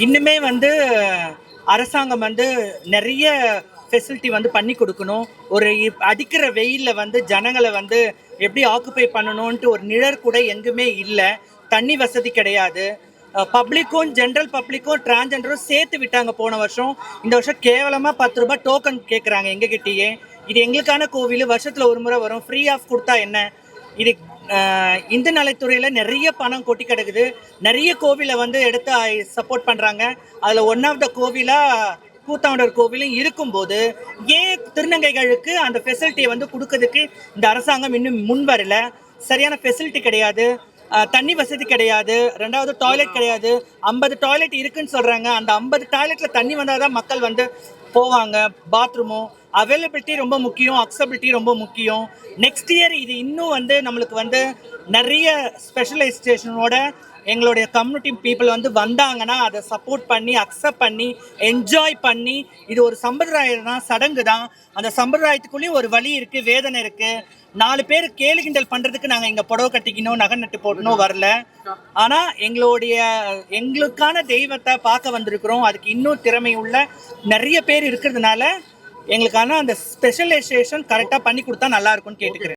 இன்னுமே வந்து அரசாங்கம் வந்து நிறைய ஃபெசிலிட்டி வந்து பண்ணி கொடுக்கணும். ஒரு அடிக்கிற வெயிலில் வந்து ஜனங்களை வந்து எப்படி ஆக்குப்பை பண்ணணும்ன்ட்டு ஒரு நிழற் கூட எங்குமே இல்லை. தண்ணி வசதி கிடையாது. பப்ளிக்கும் ஜென்ரல் பப்ளிக்கும் டிரான்ஜெண்டரும் சேர்த்து விட்டாங்க போன வருஷம். இந்த வருஷம் கேவலமாக 10 ரூபாய் டோக்கன் கேட்குறாங்க எங்ககிட்டயே. இது எங்களுக்கான கோவில், வருஷத்தில் ஒரு முறை வரும், ஃப்ரீ ஆஃப் கொடுத்தா என்ன? இது இந்து நலத்துறையில் நிறைய பணம் கொட்டி கிடக்குது. நிறைய கோவிலை வந்து எடுத்து சப்போர்ட் பண்ணுறாங்க. அதில் ஒன் ஆஃப் த கோவிலாக கூத்தாண்டவர் கோவிலும் இருக்கும்போது ஏன் திருநங்கைகளுக்கு அந்த ஃபெசிலிட்டியை வந்து கொடுக்கறதுக்கு இந்த அரசாங்கம் இன்னும் முன் வரல? சரியான ஃபெசிலிட்டி கிடையாது, தண்ணி வசதி கிடையாது, ரெண்டாவது டாய்லெட் கிடையாது. 50 டாய்லெட் இருக்குன்னு சொல்கிறாங்க. அந்த 50 டாய்லெட்டில் தண்ணி வந்தால் தான் மக்கள் வந்து போவாங்க. பாத்ரூமும் அவைலபிலிட்டி ரொம்ப முக்கியம், அக்சபிலிட்டி ரொம்ப முக்கியம். நெக்ஸ்ட் இயர் இது இன்னும் வந்து நம்மளுக்கு வந்து நிறைய ஸ்பெஷலைசேஷனோட எங்களுடைய கம்யூனிட்டி பீப்புள் வந்து வந்தாங்கன்னா அதை சப்போர்ட் பண்ணி அக்செப்ட் பண்ணி என்ஜாய் பண்ணி, இது ஒரு சம்பிரதாயம் தான், சடங்கு தான். அந்த சம்பிரதாயத்துக்குள்ளேயும் ஒரு வழி இருக்குது, வேதனை இருக்குது. 4 பேர் கேலி கிண்டல் பண்ணுறதுக்கு நாங்கள் இங்கே புடவை கட்டிக்கணும், நகை நட்டு போடணும் வரல. ஆனால் எங்களுக்கான தெய்வத்தை பார்க்க வந்திருக்கிறோம். அதுக்கு இன்னும் திறமை உள்ள நிறைய பேர் இருக்கிறதுனால எங்களுக்கான அந்த ஸ்பெஷலைசேஷன் கரெக்டாக பண்ணி கொடுத்தா நல்லா இருக்கும்னு கேட்டுக்கிறேன்.